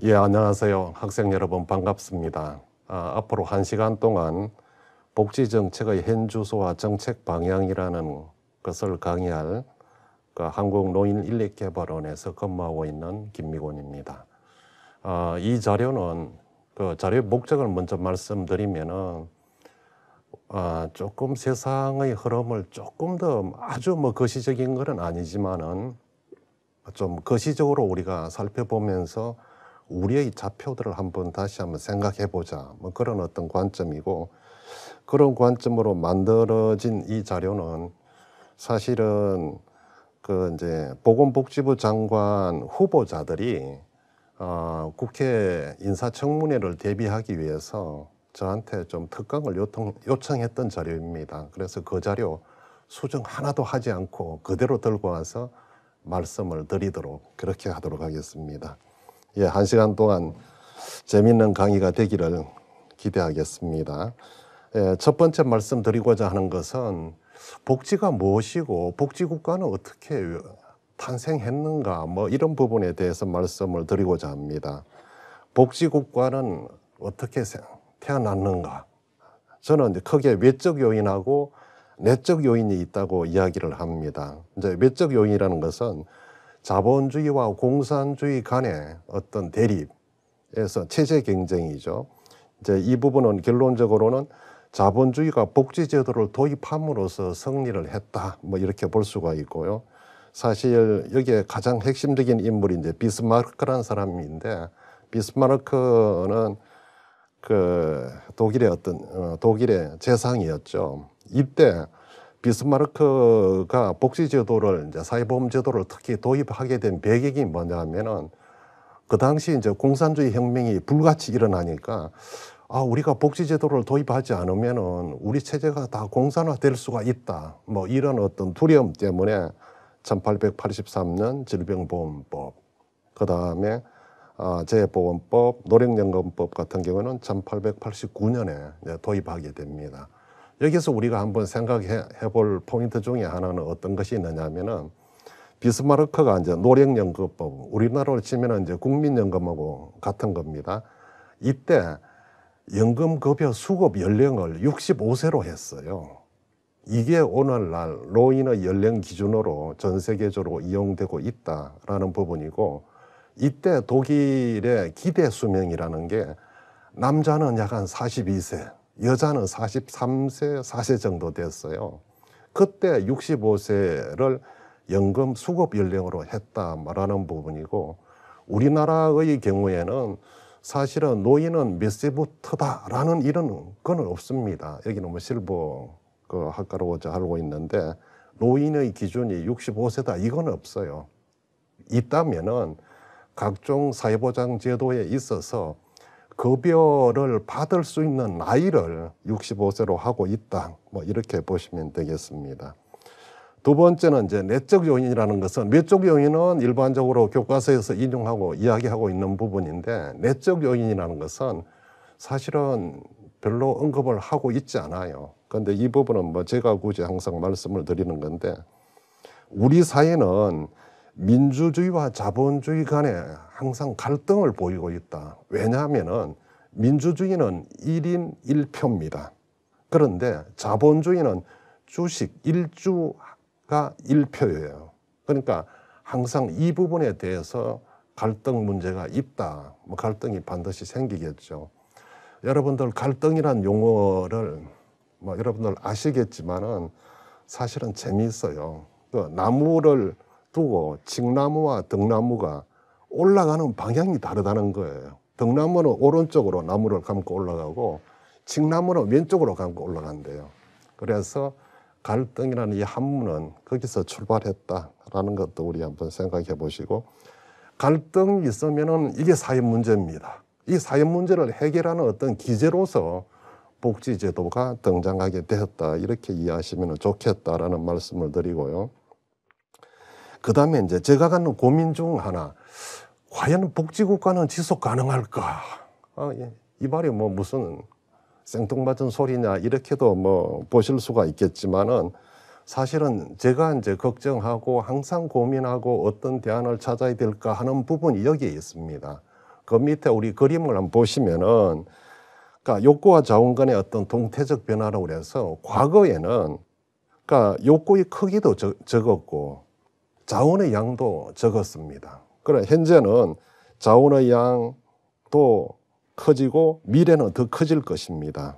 예, 안녕하세요. 학생 여러분 반갑습니다. 앞으로 1시간 동안 복지정책의 현주소와 정책 방향이라는 것을 강의할 한국노인인력개발원에서 근무하고 있는 김미곤입니다. 이 자료는 자료의 목적을 먼저 말씀드리면은 조금 세상의 흐름을 조금 더 아주 거시적인 것은 아니지만은 좀 거시적으로 우리가 살펴보면서 우리의 좌표들을 다시 한번 생각해 보자. 그런 어떤 관점이고, 그런 관점으로 만들어진 이 자료는 사실은 이제 보건복지부 장관 후보자들이 국회 인사청문회를 대비하기 위해서 저한테 좀 특강을 요청했던 자료입니다. 그래서 그 자료 수정 하나도 하지 않고 그대로 들고 와서 말씀을 드리도록 그렇게 하도록 하겠습니다. 예, 1시간 동안 재미있는 강의가 되기를 기대하겠습니다. 예, 첫 번째 말씀드리고자 하는 것은 복지가 무엇이고 복지국가는 어떻게 탄생했는가 이런 부분에 대해서 말씀을 드리고자 합니다. 복지국가는 어떻게 태어났는가? 저는 이제 크게 외적 요인하고 내적 요인이 있다고 이야기를 합니다. 이제 외적 요인이라는 것은 자본주의와 공산주의 간의 어떤 대립에서 체제 경쟁이죠. 이제 이 부분은 결론적으로는 자본주의가 복지제도를 도입함으로써 승리를 했다. 이렇게 볼 수가 있고요. 사실 여기에 가장 핵심적인 인물이 이제 비스마르크라는 사람인데, 비스마르크는 독일의 재상이었죠. 이때 비스마르크가 복지제도를 이제 사회보험제도를 특히 도입하게 된 배경이 뭐냐면은 그 당시 이제 공산주의 혁명이 불같이 일어나니까 우리가 복지제도를 도입하지 않으면은 우리 체제가 다 공산화될 수가 있다. 이런 어떤 두려움 때문에 1883년 질병보험법, 그 다음에 재보험법, 노령연금법 같은 경우는 1889년에 도입하게 됩니다. 여기서 우리가 한번 생각해 볼 포인트 중에 하나는 어떤 것이 있느냐면은 비스마르크가 이제 노령연금법, 우리나라로 치면은 이제 국민연금하고 같은 겁니다. 이때 연금급여 수급 연령을 65세로 했어요. 이게 오늘날 노인의 연령 기준으로 전 세계적으로 이용되고 있다라는 부분이고, 이때 독일의 기대 수명이라는 게 남자는 약 한 42세, 여자는 43세, 4세 정도 됐어요. 그때 65세를 연금 수급 연령으로 했다라는 부분이고, 우리나라의 경우에는 사실은 노인은 몇 세부터다라는 이런 건 없습니다. 여기는 실버 학과로 알고 있는데 노인의 기준이 65세다 이건 없어요. 있다면은 각종 사회보장 제도에 있어서 급여를 받을 수 있는 나이를 65세로 하고 있다. 이렇게 보시면 되겠습니다. 두 번째는 이제 내적 요인이라는 것은, 외적 요인은 일반적으로 교과서에서 인용하고 이야기하고 있는 부분인데, 내적 요인이라는 것은 사실은 별로 언급을 하고 있지 않아요. 그런데 이 부분은 제가 굳이 항상 말씀을 드리는 건데, 우리 사회는 민주주의와 자본주의 간에 항상 갈등을 보이고 있다. 왜냐하면은 민주주의는 1인 1표입니다. 그런데 자본주의는 주식 1주가 1표예요. 그러니까 항상 이 부분에 대해서 갈등 문제가 있다. 갈등이 반드시 생기겠죠. 여러분들 갈등이란 용어를 여러분들 아시겠지만은 사실은 재미있어요. 나무를 두고 칡나무와 등나무가 올라가는 방향이 다르다는 거예요. 등나무는 오른쪽으로 나무를 감고 올라가고 칡나무는 왼쪽으로 감고 올라간대요. 그래서 갈등이라는 이 한문은 거기서 출발했다라는 것도 우리 한번 생각해 보시고, 갈등이 있으면은 이게 사회 문제입니다. 이 사회 문제를 해결하는 어떤 기제로서 복지제도가 등장하게 되었다. 이렇게 이해하시면 좋겠다라는 말씀을 드리고요. 그 다음에 이제 제가 갖는 고민 중 하나, 과연 복지국가는 지속 가능할까? 이 말이 무슨 생뚱맞은 소리냐 이렇게도 보실 수가 있겠지만은, 사실은 제가 이제 걱정하고 항상 고민하고 어떤 대안을 찾아야 될까 하는 부분이 여기에 있습니다. 그 밑에 우리 그림을 한번 보시면은, 그러니까 욕구와 자원 간의 어떤 동태적 변화라고 그래서 과거에는 그러니까 욕구의 크기도 적었고 자원의 양도 적었습니다. 그러나 현재는 자원의 양도 커지고 미래는 더 커질 것입니다.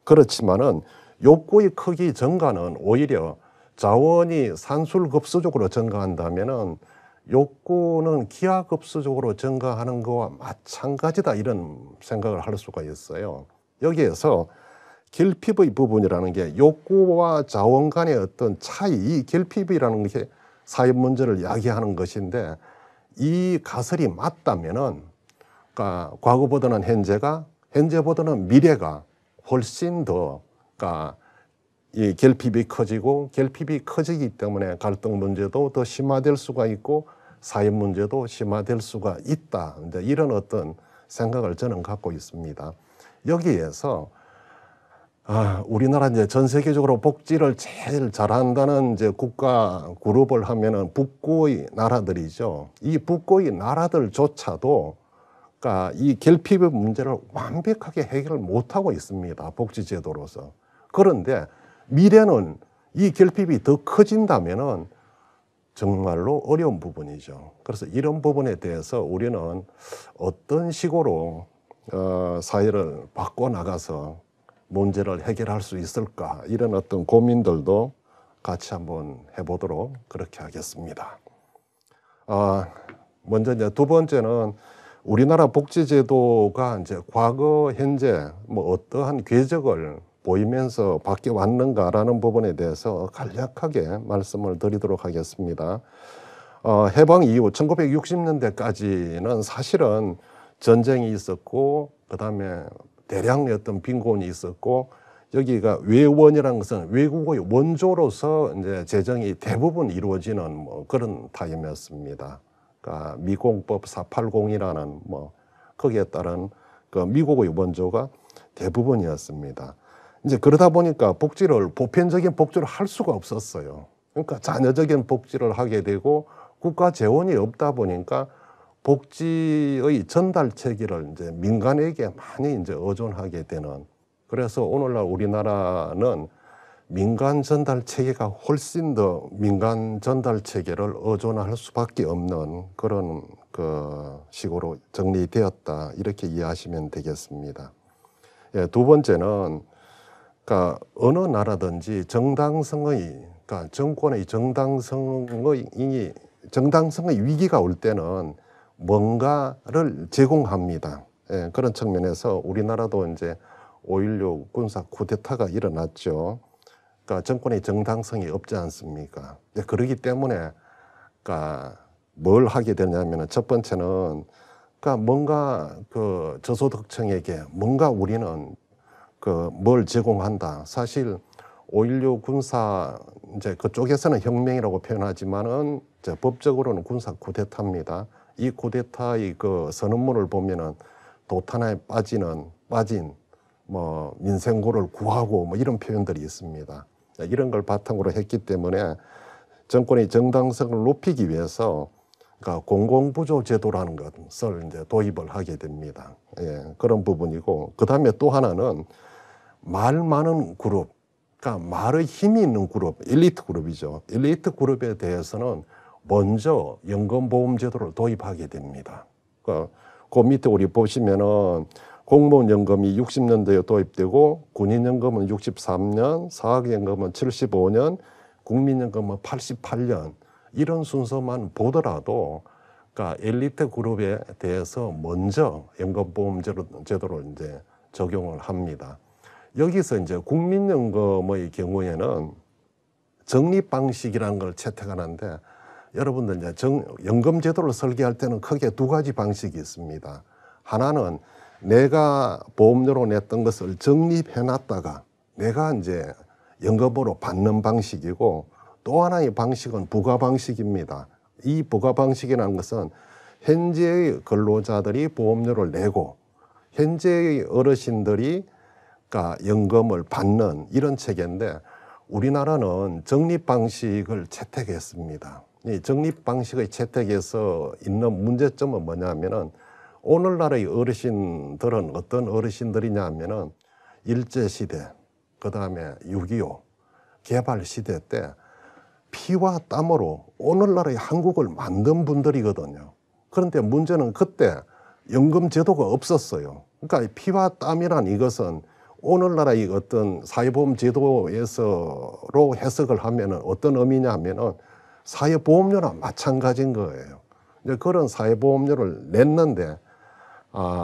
그렇지만은 욕구의 크기 증가는 오히려 자원이 산술급수적으로 증가한다면은 욕구는 기하급수적으로 증가하는 것과 마찬가지다, 이런 생각을 할 수가 있어요. 여기에서 결핍의 부분이라는 게 욕구와 자원 간의 어떤 차이, 이 결핍이라는 게 사회 문제를 이야기하는 것인데, 이 가설이 맞다면은 그러니까 과거보다는 현재보다는 미래가 훨씬 더, 그러니까 이 결핍이 커지고, 결핍이 커지기 때문에 갈등 문제도 더 심화될 수가 있고 사회 문제도 심화될 수가 있다, 이제 이런 어떤 생각을 저는 갖고 있습니다. 여기에서 우리나라 이제 전 세계적으로 복지를 제일 잘한다는 이제 국가 그룹을 하면은 북구의 나라들이죠. 이 북구의 나라들조차도 그러니까 이 결핍의 문제를 완벽하게 해결을 못하고 있습니다, 복지제도로서. 그런데 미래는 이 결핍이 더 커진다면은 정말로 어려운 부분이죠. 그래서 이런 부분에 대해서 우리는 어떤 식으로 사회를 바꿔나가서 문제를 해결할 수 있을까, 이런 어떤 고민들도 같이 한번 해보도록 그렇게 하겠습니다. 먼저 이제 두 번째는 우리나라 복지제도가 이제 과거, 현재 뭐 어떠한 궤적을 보이면서 바뀌어 왔는가라는 부분에 대해서 간략하게 말씀을 드리도록 하겠습니다. 해방 이후 1960년대까지는 사실은 전쟁이 있었고, 그 다음에 대량의 어떤 빈곤이 있었고, 여기가 외원이라는 것은 외국의 원조로서 이제 재정이 대부분 이루어지는 뭐 그런 타임이었습니다. 그러니까 미공법 480이라는 뭐 거기에 따른 그 미국의 원조가 대부분이었습니다. 이제 그러다 보니까 보편적인 복지를 할 수가 없었어요. 그러니까 자녀적인 복지를 하게 되고, 국가 재원이 없다 보니까 복지의 전달 체계를 이제 민간에게 많이 이제 의존하게 되는, 그래서 오늘날 우리나라는 민간 전달 체계가 훨씬 더 민간 전달 체계를 의존할 수밖에 없는 그런 그 식으로 정리되었다, 이렇게 이해하시면 되겠습니다. 예, 두 번째는 그러니까 어느 나라든지 그러니까 정권의 정당성의 위기가 올 때는 뭔가를 제공합니다. 예, 그런 측면에서 우리나라도 이제 5.16 군사 쿠데타가 일어났죠. 그러니까 정권의 정당성이 없지 않습니까? 그렇기 때문에 그러니까 뭘 하게 되냐면은 첫 번째는 그러니까 뭔가 그 저소득층에게 뭔가 우리는 그 뭘 제공한다. 사실 5.16 군사 이제 그쪽에서는 혁명이라고 표현하지만은 이제 법적으로는 군사 쿠데타입니다. 이 쿠데타의 그 선언문을 보면은 도탄에 빠진 뭐 민생고를 구하고 뭐 이런 표현들이 있습니다. 이런 걸 바탕으로 했기 때문에 정권의 정당성을 높이기 위해서 그러니까 공공부조 제도라는 것을 이제 도입을 하게 됩니다. 예, 그런 부분이고, 그 다음에 또 하나는 말 많은 그룹, 그러니까 말의 힘이 있는 그룹, 엘리트 그룹이죠. 엘리트 그룹에 대해서는 먼저 연금보험 제도를 도입하게 됩니다. 그러니까 그 밑에 우리 보시면은 공무원 연금이 60년대에 도입되고, 군인연금은 63년, 사학연금은 75년, 국민연금은 88년, 이런 순서만 보더라도 그러니까 엘리트 그룹에 대해서 먼저 연금보험 제도를 이제 적용을 합니다. 여기서 이제 국민연금의 경우에는 적립 방식이라는 걸 채택하는데, 여러분들 이제 연금 제도를 설계할 때는 크게 두 가지 방식이 있습니다. 하나는 내가 보험료로 냈던 것을 적립해 놨다가 내가 이제 연금으로 받는 방식이고, 또 하나의 방식은 부가 방식입니다. 이 부가 방식이라는 것은 현재의 근로자들이 보험료를 내고 현재의 어르신들이 그러니까 연금을 받는 이런 체계인데, 우리나라는 적립 방식을 채택했습니다. 이 적립 방식의 채택에서 있는 문제점은 뭐냐면은 오늘날의 어르신들은 어떤 어르신들이냐 하면은 일제시대, 그 다음에 6.25 개발시대 때 피와 땀으로 오늘날의 한국을 만든 분들이거든요. 그런데 문제는 그때 연금제도가 없었어요. 그러니까 피와 땀이란 이것은 오늘날의 어떤 사회보험제도에서로 해석을 하면은 어떤 의미냐 하면은 사회보험료랑 마찬가지인 거예요. 이제 그런 사회보험료를 냈는데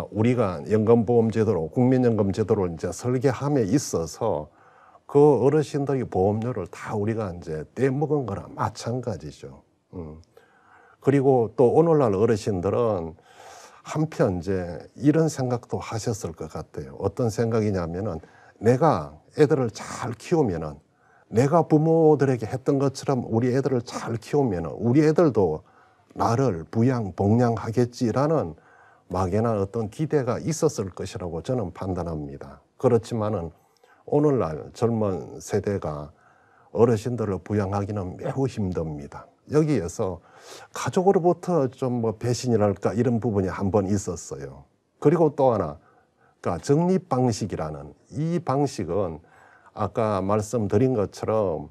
우리가 연금보험제도로 국민연금제도를 이제 설계함에 있어서 그 어르신들이 보험료를 다 우리가 이제 떼먹은 거랑 마찬가지죠. 그리고 또 오늘날 어르신들은 한편 이제 이런 생각도 하셨을 것 같아요. 어떤 생각이냐면은 내가 애들을 잘 키우면은 내가 부모들에게 했던 것처럼 우리 애들을 잘 키우면은 우리 애들도 나를 부양, 복양하겠지라는 막연한 어떤 기대가 있었을 것이라고 저는 판단합니다. 그렇지만은 오늘날 젊은 세대가 어르신들을 부양하기는 매우 힘듭니다. 여기에서 가족으로부터 좀 뭐 배신이랄까 이런 부분이 한번 있었어요. 그리고 또 하나, 그러니까 적립 방식이라는 이 방식은 아까 말씀드린 것처럼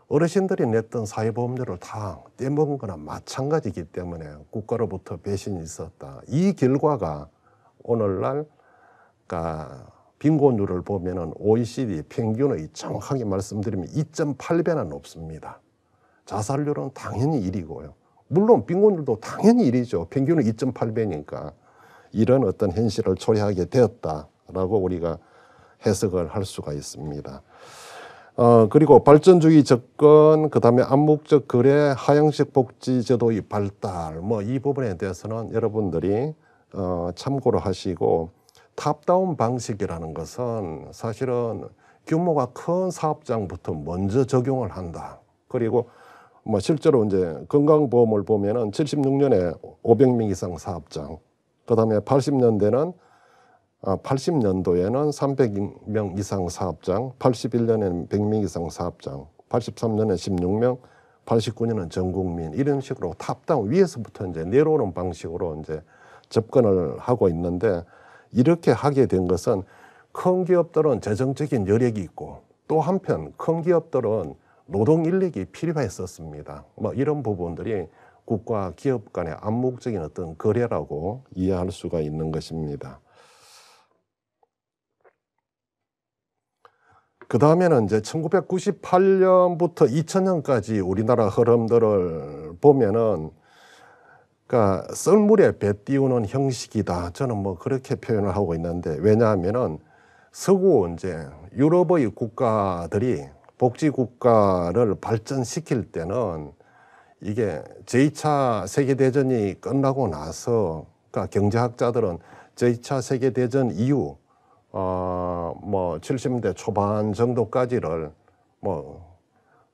어르신들이 냈던 사회보험료를 다 떼먹은 거나 마찬가지이기 때문에 국가로부터 배신이 있었다. 이 결과가 오늘날 그러니까 빈곤율을 보면은 OECD 평균의 정확하게 말씀드리면 2.8배나 높습니다. 자살률은 당연히 1이고요. 물론 빈곤율도 당연히 1이죠. 평균은 2.8배니까 이런 어떤 현실을 초래하게 되었다라고 우리가 해석을 할 수가 있습니다. 그리고 발전주의 접근, 그 다음에 암묵적 거래, 하향식 복지제도의 발달, 뭐 이 부분에 대해서는 여러분들이 참고를 하시고, 탑다운 방식이라는 것은 사실은 규모가 큰 사업장부터 먼저 적용을 한다. 그리고 뭐 실제로 이제 건강보험을 보면은 76년에 500명 이상 사업장, 그 다음에 80년도에는 300명 이상 사업장, 81년에는 100명 이상 사업장, 83년에 16명, 89년은 전 국민, 이런 식으로 탑다운 위에서부터 이제 내려오는 방식으로 이제 접근을 하고 있는데, 이렇게 하게 된 것은 큰 기업들은 재정적인 여력이 있고 또 한편 큰 기업들은 노동 인력이 필요했었습니다. 뭐 이런 부분들이 국가 기업 간의 암묵적인 어떤 거래라고 이해할 수가 있는 것입니다. 그 다음에는 이제 1998년부터 2000년까지 우리나라 흐름들을 보면은, 그러니까 썰물에 배 띄우는 형식이다. 저는 뭐 그렇게 표현을 하고 있는데, 왜냐하면은 서구 이제 유럽의 국가들이 복지 국가를 발전시킬 때는 이게 제2차 세계대전이 끝나고 나서, 그러니까 경제학자들은 제2차 세계대전 이후 뭐 70년대 초반 정도까지를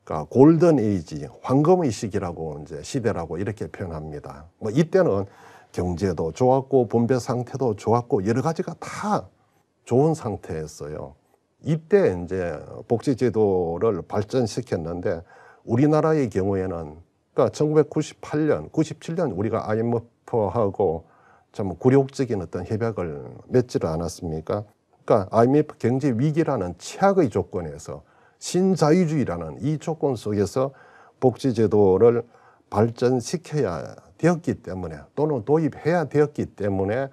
그러니까 골든 에이지, 황금의 시기라고 이제 시대라고 이렇게 표현합니다. 뭐 이때는 경제도 좋았고 분배 상태도 좋았고 여러 가지가 다 좋은 상태였어요. 이때 이제 복지제도를 발전시켰는데, 우리나라의 경우에는 그러니까 1998년, 97년 우리가 IMF하고 참 굴욕적인 어떤 협약을 맺지를 않았습니까? 그러니까 IMF 경제 위기라는 최악의 조건에서 신자유주의라는 이 조건 속에서 복지제도를 발전시켜야 되었기 때문에, 또는 도입해야 되었기 때문에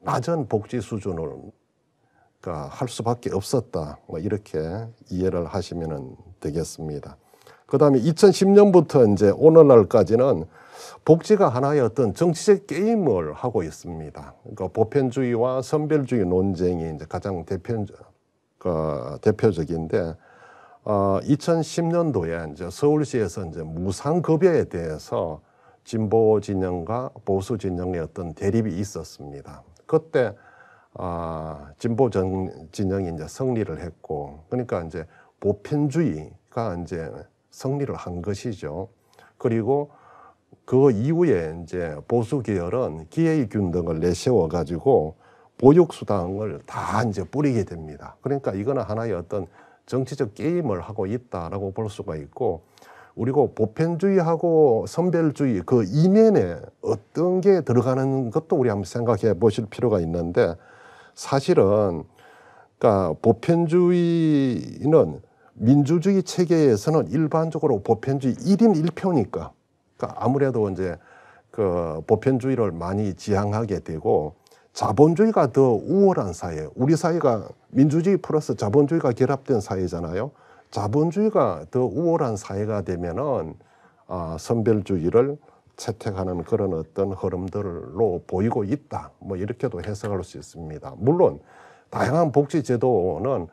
낮은 복지 수준을 할 수밖에 없었다. 뭐 이렇게 이해를 하시면 되겠습니다. 그 다음에 2010년부터 이제 오늘날까지는 복지가 하나의 어떤 정치적 게임을 하고 있습니다. 그러니까 보편주의와 선별주의 논쟁이 이제 가장 대표적인데, 2010년도에 이제 서울시에서 이제 무상급여에 대해서 진보 진영과 보수 진영의 어떤 대립이 있었습니다. 그때 진보 진영이 이제 승리를 했고, 그러니까 이제 보편주의가 이제 승리를 한 것이죠. 그리고 그 이후에 이제 보수 계열은 기회균 등을 내세워 가지고 보육수당을 다 이제 뿌리게 됩니다. 그러니까 이거는 하나의 어떤 정치적 게임을 하고 있다라고 볼 수가 있고, 그리고 보편주의하고 선별주의 그 이면에 어떤 게 들어가는 것도 우리 한번 생각해 보실 필요가 있는데, 사실은 그러니까 보편주의는 민주주의 체계에서는 일반적으로 보편주의 1인 1표니까, 그러니까 아무래도 이제 그 보편주의를 많이 지향하게 되고, 자본주의가 더 우월한 사회, 우리 사회가 민주주의 플러스 자본주의가 결합된 사회잖아요. 자본주의가 더 우월한 사회가 되면은 선별주의를 채택하는 그런 어떤 흐름들로 보이고 있다, 뭐 이렇게도 해석할 수 있습니다. 물론 다양한 복지제도는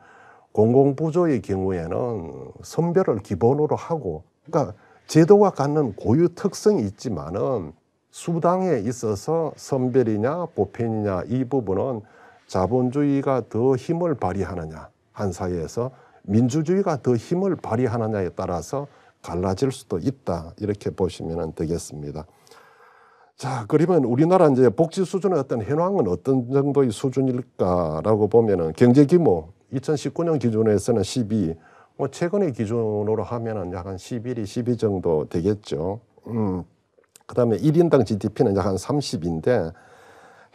공공부조의 경우에는 선별을 기본으로 하고, 그러니까 제도가 갖는 고유 특성이 있지만은 수당에 있어서 선별이냐 보편이냐 이 부분은 자본주의가 더 힘을 발휘하느냐, 한 사회에서 민주주의가 더 힘을 발휘하느냐에 따라서 갈라질 수도 있다, 이렇게 보시면 되겠습니다. 자, 그러면 우리나라 이제 복지 수준의 어떤 현황은 어떤 정도의 수준일까라고 보면은, 경제 규모 2019년 기준에서는 12, 뭐 최근의 기준으로 하면은 약 한 11이 12 정도 되겠죠. 그다음에 1인당 GDP는 약 한 30인데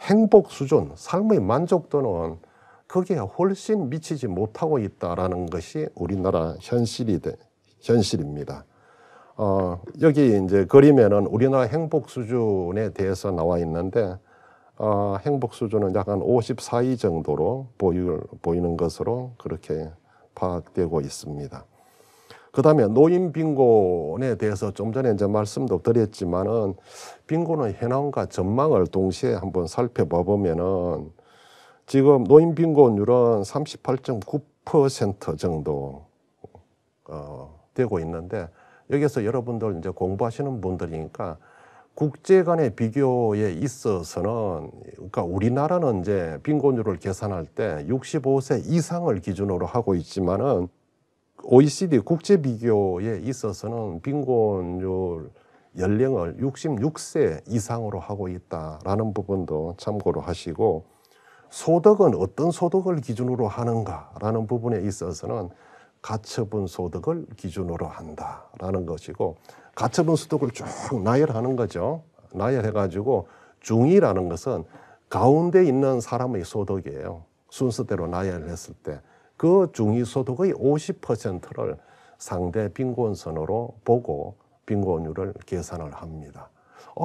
행복 수준, 삶의 만족도는 거기에 훨씬 미치지 못하고 있다라는 것이 우리나라 현실입니다. 여기 이제 그리면은 우리나라 행복 수준에 대해서 나와 있는데, 행복 수준은 약 한 54위 정도로 보이는 것으로 그렇게 파악되고 있습니다. 그 다음에 노인 빈곤에 대해서 좀 전에 이제 말씀도 드렸지만은, 빈곤의 현황과 전망을 동시에 한번 살펴봐 보면은, 지금 노인 빈곤율은 38.9% 정도 되고 있는데, 여기서 여러분들 이제 공부하시는 분들이니까 국제 간의 비교에 있어서는, 그러니까 우리나라는 이제 빈곤율을 계산할 때 65세 이상을 기준으로 하고 있지만은, OECD 국제 비교에 있어서는 빈곤율 연령을 66세 이상으로 하고 있다라는 부분도 참고로 하시고, 소득은 어떤 소득을 기준으로 하는가라는 부분에 있어서는 가처분 소득을 기준으로 한다라는 것이고, 가처분 소득을 쭉 나열하는 거죠. 나열해가지고 중위라는 것은 가운데 있는 사람의 소득이에요. 순서대로 나열했을 때 그 중위 소득의 50%를 상대 빈곤선으로 보고 빈곤율을 계산을 합니다.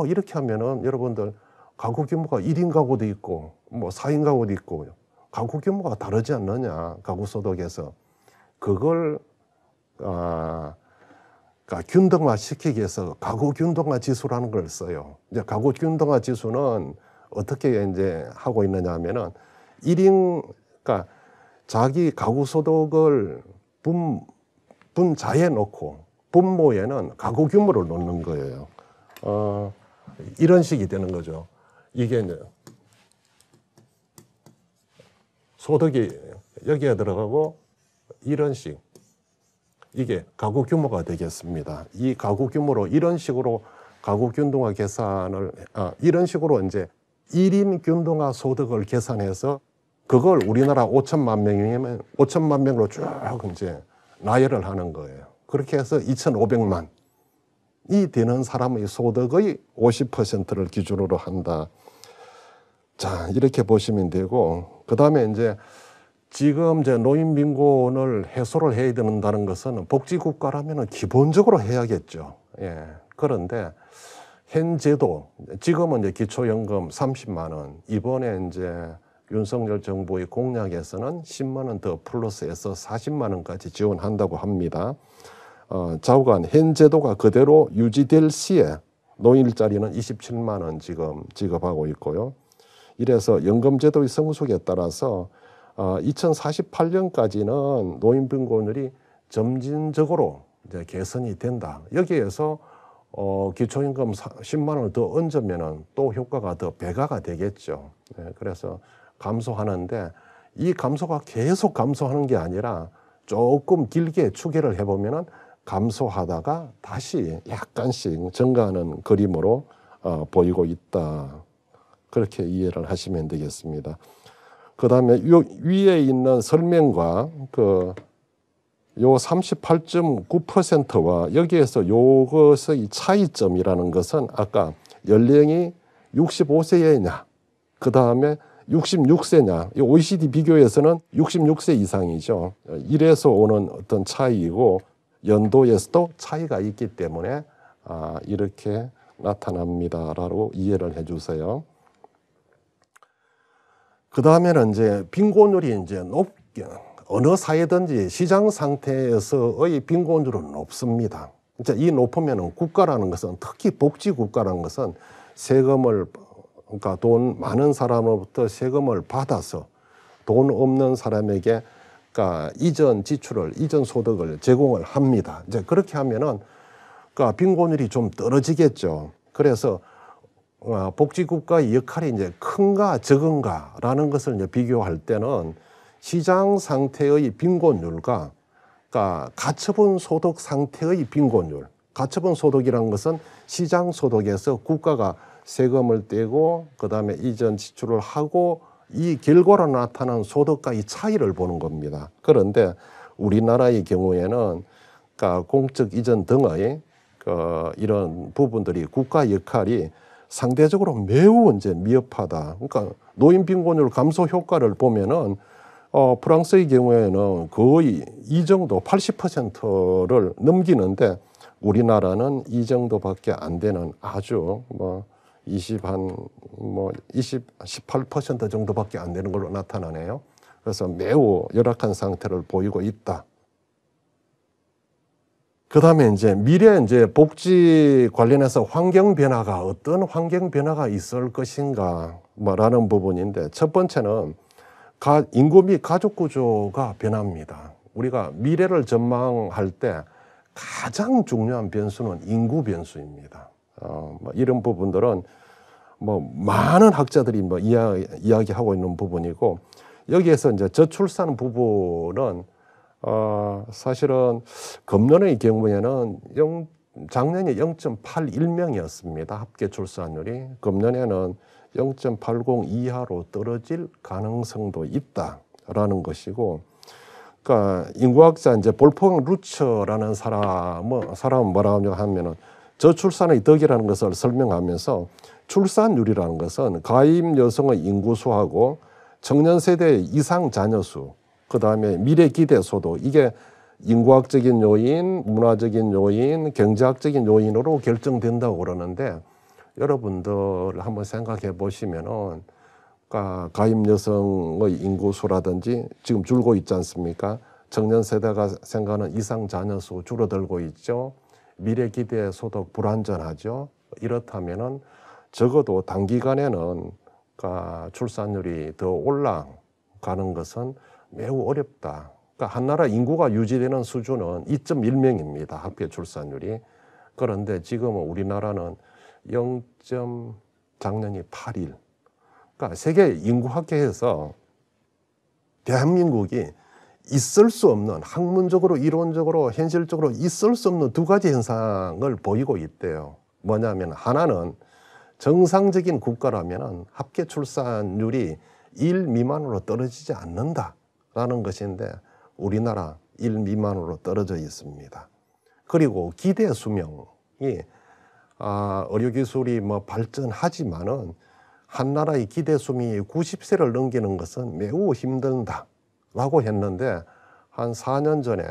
이렇게 하면은 여러분들 가구 규모가 1인 가구도 있고 뭐 4인 가구도 있고 가구 규모가 다르지 않느냐, 가구 소득에서. 그걸 그러니까 균등화 시키기 위해서 가구 균등화 지수라는 걸 써요. 이제 가구 균등화 지수는 어떻게 이제 하고 있느냐 하면은 1인, 그러니까 자기 가구 소득을 분자에 놓고 분모에는 가구 규모를 놓는 거예요. 이런 식이 되는 거죠. 이게 이제 소득이 여기에 들어가고 이런 식, 이게 가구 규모가 되겠습니다. 이 가구 규모로 이런 식으로 가구 균등화 계산을 이런 식으로 이제 1인 균등화 소득을 계산해서 그걸 우리나라 5천만 명이면 5천만 명으로 쭉 이제 나열을 하는 거예요. 그렇게 해서 2,500만이 되는 사람의 소득의 50%를 기준으로 한다. 자, 이렇게 보시면 되고, 그 다음에 이제 지금 이제 노인 빈곤을 해소를 해야 된다는 것은 복지국가라면 기본적으로 해야겠죠. 예. 그런데 현 제도, 지금은 이제 기초연금 30만 원, 이번에 이제 윤석열 정부의 공약에서는 10만 원 더 플러스해서 40만 원까지 지원한다고 합니다. 좌우간 현 제도가 그대로 유지될 시에 노인 일자리는 27만 원 지금 지급하고 있고요. 이래서 연금제도의 성숙에 따라서 2048년까지는 노인 빈곤율이 점진적으로 이제 개선이 된다. 여기에서 기초연금 10만 원을 더 얹으면은 또 효과가 더 배가가 되겠죠. 네, 그래서 감소하는데, 이 감소가 계속 감소하는 게 아니라 조금 길게 추계를 해보면은 감소하다가 다시 약간씩 증가하는 그림으로 보이고 있다. 그렇게 이해를 하시면 되겠습니다. 그 다음에 위에 있는 설명과 요 38.9%와 여기에서 요것의 차이점이라는 것은 아까 연령이 65세이냐, 그 다음에 66세냐, 이 OECD 비교에서는 66세 이상이죠. 이래서 오는 어떤 차이이고 연도에서도 차이가 있기 때문에 이렇게 나타납니다라고 이해를 해주세요. 그 다음에는 이제 빈곤율이 이제 높게 어느 사회든지 시장 상태에서의 빈곤율은 높습니다. 이제 이 높으면은 국가라는 것은 특히 복지 국가라는 것은 세금을 그러니까 돈 많은 사람으로부터 세금을 받아서 돈 없는 사람에게 그러니까 이전 지출을 이전 소득을 제공을 합니다. 이제 그렇게 하면은 그러니까 빈곤율이 좀 떨어지겠죠. 그래서 복지국가의 역할이 이제 큰가 적은가라는 것을 이제 비교할 때는 시장 상태의 빈곤율과 그러니까 가처분 소득 상태의 빈곤율, 가처분 소득이라는 것은 시장 소득에서 국가가 세금을 떼고 그다음에 이전 지출을 하고 이 결과로 나타난 소득과의 차이를 보는 겁니다. 그런데 우리나라의 경우에는 그러니까 공적 이전 등의 이런 부분들이 국가 역할이 상대적으로 매우 이제 미흡하다. 그러니까 노인 빈곤율 감소 효과를 보면은 프랑스의 경우에는 거의 이 정도 80%를 넘기는데 우리나라는 이 정도밖에 안 되는 아주 18% 정도밖에 안 되는 걸로 나타나네요. 그래서 매우 열악한 상태를 보이고 있다. 그 다음에 이제 미래 이제 복지 관련해서 환경 변화가 어떤 환경 변화가 있을 것인가 라는 부분인데 첫 번째는 인구 및 가족 구조가 변합니다. 우리가 미래를 전망할 때 가장 중요한 변수는 인구 변수입니다. 이런 부분들은 많은 학자들이 이야기하고 있는 부분이고 여기에서 이제 저출산 부분은 사실은 금년의 경우에는 작년에 0.81명이었습니다. 합계 출산율이. 금년에는 0.80 이하로 떨어질 가능성도 있다라는 것이고, 그러니까 인구학자 이제 볼펑 루처라는 사람은 뭐라고 하면은 저출산의 덕이라는 것을 설명하면서 출산율이라는 것은 가임 여성의 인구수하고 청년 세대의 이상 자녀수, 그 다음에 미래 기대 소득, 이게 인구학적인 요인, 문화적인 요인, 경제학적인 요인으로 결정된다고 그러는데 여러분들 한번 생각해 보시면은 가임 여성의 인구수라든지 지금 줄고 있지 않습니까? 청년 세대가 생각하는 이상 자녀수 줄어들고 있죠. 미래 기대 소득 불안전하죠. 이렇다면은 적어도 단기간에는 출산율이 더 올라가는 것은 매우 어렵다. 그러니까 한 나라 인구가 유지되는 수준은 2.1명입니다. 합계 출산율이. 그런데 지금은 우리나라는 작년이 8일. 그러니까 세계 인구학회에서 대한민국이 있을 수 없는 학문적으로 이론적으로 현실적으로 있을 수 없는 두 가지 현상을 보이고 있대요. 뭐냐면 하나는 정상적인 국가라면 합계 출산율이 1 미만으로 떨어지지 않는다라는 것인데 우리나라 1 미만으로 떨어져 있습니다. 그리고 기대 수명이 의료기술이 발전하지만은 한 나라의 기대 수명이 90세를 넘기는 것은 매우 힘든다라고 했는데 한 4년 전에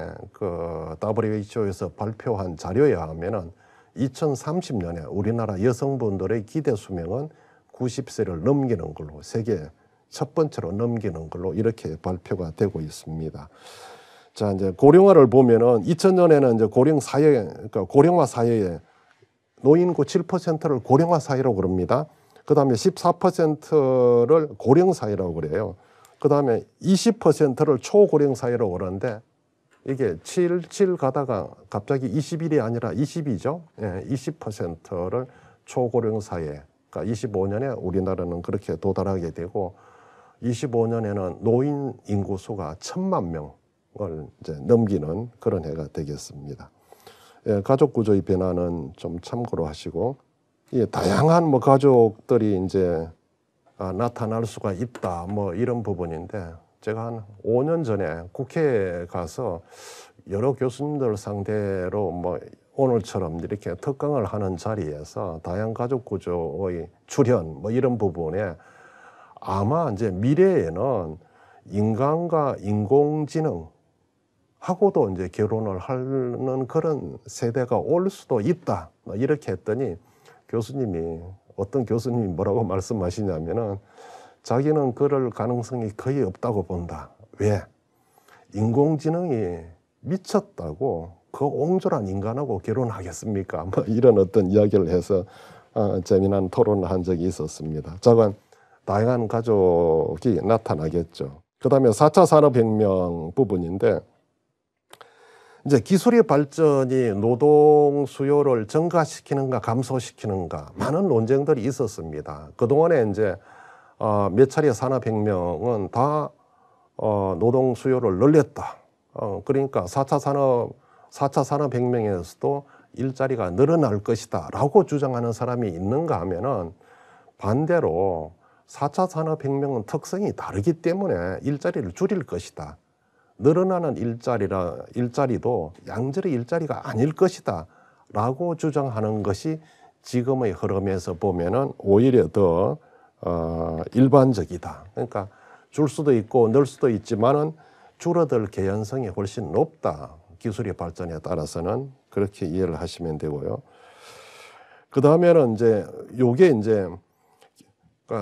WHO에서 발표한 자료에 의하면은 2030년에 우리나라 여성분들의 기대 수명은 90세를 넘기는 걸로 세계 첫 번째로 넘기는 걸로 이렇게 발표가 되고 있습니다. 자, 이제 고령화를 보면은 2000년에는 이제 고령화 사회에 노인구 7%를 고령화 사회라고 그럽니다. 그 다음에 14%를 고령 사회라고 그래요. 그 다음에 20%를 초고령 사회라고 그러는데 이게 7 가다가 갑자기 21이 아니라 20이죠. 20%를 초고령 사회. 그러니까 25년에 우리나라는 그렇게 도달하게 되고 25년에는 노인 인구수가 1000만 명을 이제 넘기는 그런 해가 되겠습니다. 가족 구조의 변화는 좀 참고로 하시고 다양한 가족들이 이제 나타날 수가 있다 이런 부분인데 제가 한 5년 전에 국회에 가서 여러 교수님들 상대로 오늘처럼 이렇게 특강을 하는 자리에서 다양 가족 구조의 출현 뭐 이런 부분에 아마 이제 미래에는 인간과 인공지능 하고도 이제 결혼을 하는 그런 세대가 올 수도 있다. 이렇게 했더니 어떤 교수님이 뭐라고 말씀하시냐면은 자기는 그럴 가능성이 거의 없다고 본다. 왜? 인공지능이 미쳤다고 그 옹졸한 인간하고 결혼하겠습니까? 뭐 이런 어떤 이야기를 해서 재미난 토론을 한 적이 있었습니다. 자관 다양한 가족이 나타나겠죠. 그 다음에 4차 산업혁명 부분인데 이제 기술의 발전이 노동 수요를 증가시키는가 감소시키는가 많은 논쟁들이 있었습니다. 그동안에 이제 몇 차례 산업혁명은 다 노동 수요를 늘렸다. 그러니까 4차 산업혁명에서도 일자리가 늘어날 것이다 라고 주장하는 사람이 있는가 하면은 반대로 4차 산업혁명은 특성이 다르기 때문에 일자리를 줄일 것이다. 늘어나는 일자리도 양질의 일자리가 아닐 것이다 라고 주장하는 것이 지금의 흐름에서 보면은 오히려 더 일반적이다. 그러니까 줄 수도 있고 늘 수도 있지만은 줄어들 개연성이 훨씬 높다. 기술의 발전에 따라서는 그렇게 이해를 하시면 되고요. 그 다음에는 이제 요게 이제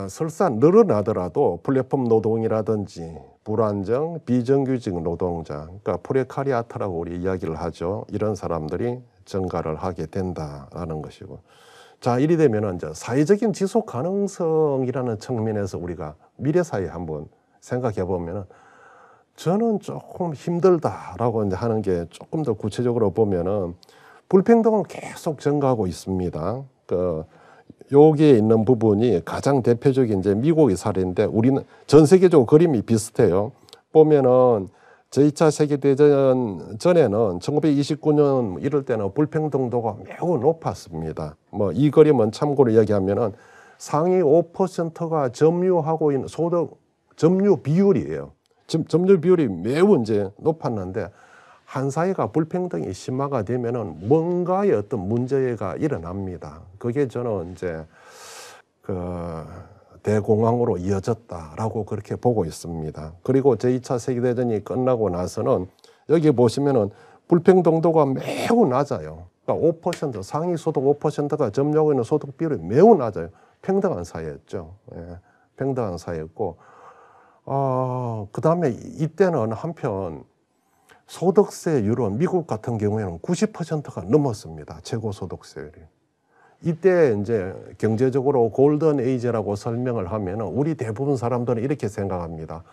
설사 늘어나더라도 플랫폼 노동이라든지 불안정, 비정규직 노동자, 그러니까 프레카리아트라고 우리 이야기를 하죠. 이런 사람들이 증가를 하게 된다라는 것이고. 자, 이리 되면은 이제 사회적인 지속 가능성이라는 측면에서 우리가 미래 사회 한번 생각해 보면은 저는 조금 힘들다라고 이제 하는 게 조금 더 구체적으로 보면은 불평등은 계속 증가하고 있습니다. 여기에 있는 부분이 가장 대표적인 이제 미국의 사례인데 우리는 전 세계적으로 그림이 비슷해요. 보면은 제2차 세계대전 전에는 1929년 이럴 때는 불평등도가 매우 높았습니다. 뭐 이 그림은 참고로 이야기하면은 상위 5%가 점유하고 있는 점유 비율이에요. 점유 비율이 매우 이제 높았는데 한 사회가 불평등이 심화가 되면은 뭔가의 어떤 문제가 일어납니다. 그게 저는 이제 대공황으로 이어졌다라고 그렇게 보고 있습니다. 그리고 제2차 세계대전이 끝나고 나서는 여기 보시면은 불평등도가 매우 낮아요. 그러니까 5% 상위 소득 5%가 점유하고 있는 소득 비율이 매우 낮아요. 평등한 사회였죠. 예, 평등한 사회였고, 그 다음에 이때는 한편 소득세율은 미국 같은 경우에는 90%가 넘었습니다. 최고 소득세율이. 이때 이제 경제적으로 골든 에이지라고 설명을 하면 우리 대부분 사람들은 이렇게 생각합니다.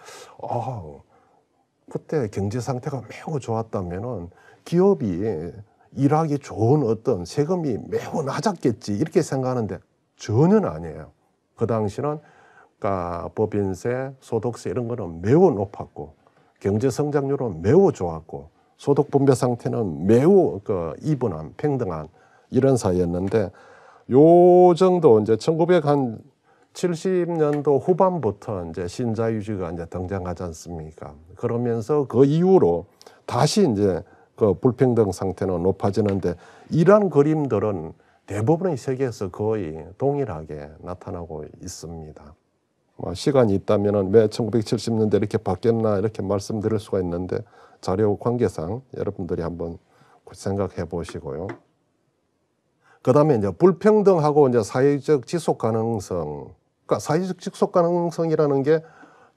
그때 경제 상태가 매우 좋았다면은 기업이 일하기 좋은 어떤 세금이 매우 낮았겠지 이렇게 생각하는데 전혀 아니에요. 그 당시는 그러니까 법인세, 소득세 이런 거는 매우 높았고 경제 성장률은 매우 좋았고 소득 분배 상태는 매우 이분한 평등한 이런 사회였는데 요 정도 이제 1970년도 후반부터 이제 신자유주의가 이제 등장하지 않습니까? 그러면서 그 이후로 다시 이제 그 불평등 상태는 높아지는데 이러한 그림들은 대부분의 세계에서 거의 동일하게 나타나고 있습니다. 시간이 있다면은 왜 1970년대 이렇게 바뀌었나 이렇게 말씀드릴 수가 있는데 자료 관계상 여러분들이 한번 생각해 보시고요. 그 다음에 이제 불평등하고 이제 사회적 지속 가능성. 그러니까 사회적 지속 가능성이라는 게